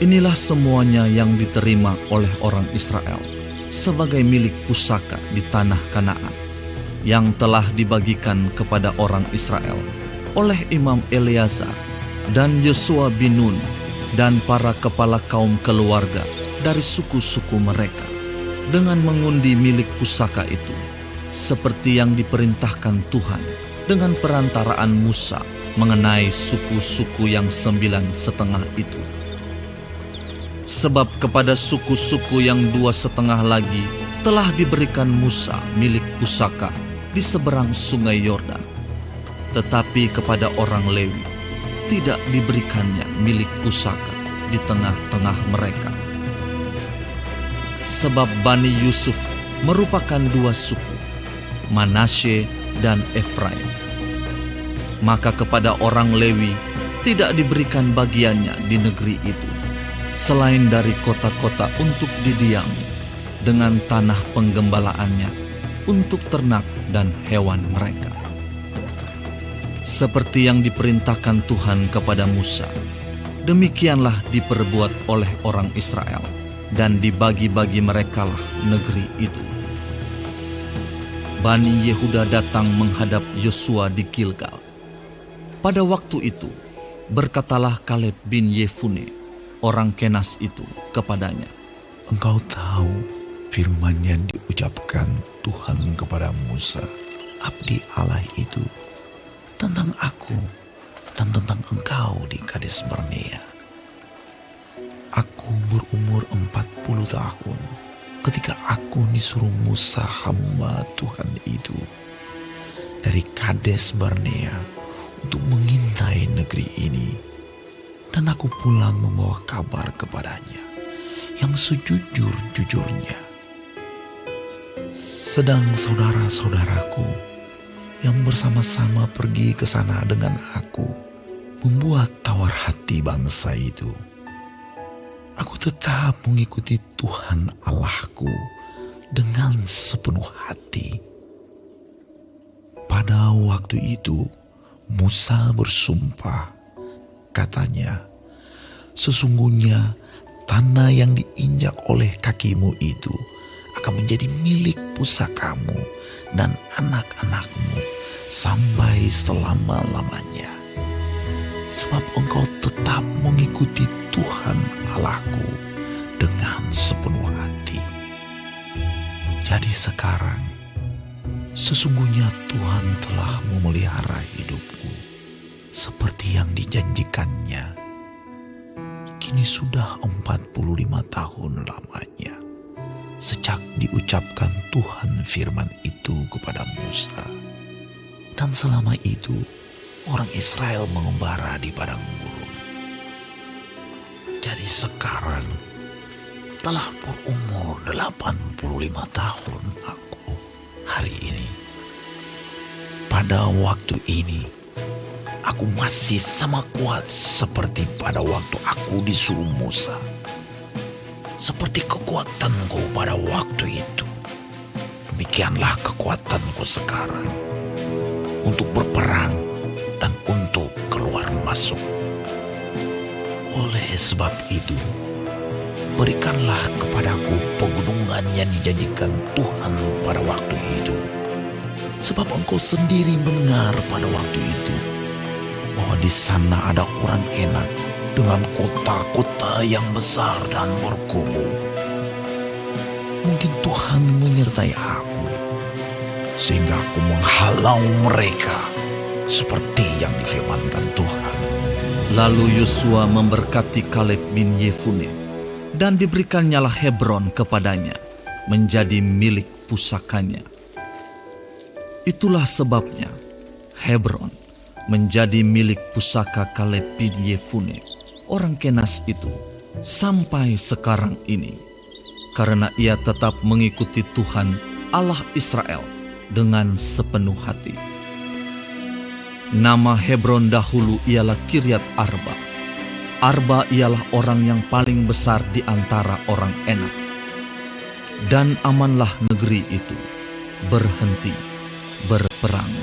Inilah semuanya yang diterima oleh orang Israel sebagai milik pusaka di tanah Kanaan, yang telah dibagikan kepada orang Israel oleh Imam Eleazar dan Yosua bin Nun dan para kepala kaum keluarga dari suku-suku mereka, dengan mengundi milik pusaka itu, seperti yang diperintahkan Tuhan dengan perantaraan Musa mengenai suku-suku yang 9,5 itu. Sebab kepada suku-suku yang 2,5 lagi telah diberikan Musa milik pusaka di seberang sungai Yordan, tetapi kepada orang Lewi tidak diberikannya milik pusaka di tengah-tengah mereka. Sebab Bani Yusuf merupakan 2 suku, Manasye dan Efraim. Maka kepada orang Lewi tidak diberikan bagiannya di negeri itu, selain dari kota-kota untuk didiami, dengan tanah penggembalaannya untuk ternak dan hewan mereka. Seperti yang diperintahkan Tuhan kepada Musa, demikianlah diperbuat oleh orang Israel, dan dibagi-bagi merekalah negeri itu. Bani Yehuda datang menghadap Yosua di Gilgal. Pada waktu itu, berkatalah Kaleb bin Yefune, orang Kenas itu, kepadanya, "Engkau tahu firman yang diucapkan Tuhan kepada Musa, abdi Allah itu, tentang aku dan tentang engkau di Kades Barnea. Aku berumur 40 tahun ketika aku disuruh Musa hamba Tuhan itu dari Kades Barnea untuk mengintai negeri ini, dan aku pulang membawa kabar kepadanya yang sejujur-jujurnya. Sedang saudara-saudaraku yang bersama-sama pergi ke sana dengan aku membuat tawar hati bangsa itu. Aku tetap mengikuti Tuhan Allahku dengan sepenuh hati." Pada waktu itu Musa bersumpah, katanya, "Sesungguhnya tanah yang diinjak oleh kakimu itu akan menjadi milik pusakamu dan anak-anakmu sampai selama-lamanya, sebab engkau tetap mengikuti Tuhan Allahku dengan sepenuh hati." Jadi sekarang, sesungguhnya Tuhan telah memelihara hidupku seperti yang dijanjikannya. Kini sudah 45 tahun lamanya sejak diucapkan Tuhan firman itu kepada Musa. Dan selama itu orang Israel mengembara di padang gurun. Dari sekarang telah berumur 85 tahun aku hari ini. Pada waktu ini aku masih sama kuat seperti pada waktu aku disuruh Musa. Seperti kekuatanku pada waktu itu, demikianlah kekuatanku sekarang untuk berperang dan untuk keluar masuk. Oleh sebab itu, berikanlah kepadaku pegunungan yang dijanjikan Tuhan pada waktu itu. Sebab engkau sendiri mendengar pada waktu itu bahwa di sana ada orang enak dengan kota-kota yang besar dan berkubu. Mungkin Tuhan menyertai aku, sehingga aku menghalau mereka seperti yang difirmankan Tuhan. Lalu Yosua memberkati Kaleb bin Yefune, dan diberikannyalah Hebron kepadanya menjadi milik pusakanya. Itulah sebabnya Hebron menjadi milik pusaka Kaleb bin Yefune, orang Kenas itu, sampai sekarang ini, karena ia tetap mengikuti Tuhan Allah Israel dengan sepenuh hati. Nama Hebron dahulu ialah Kiryat Arba. Arba ialah orang yang paling besar di antara orang Enak. Dan amanlah negeri itu berhenti berperang.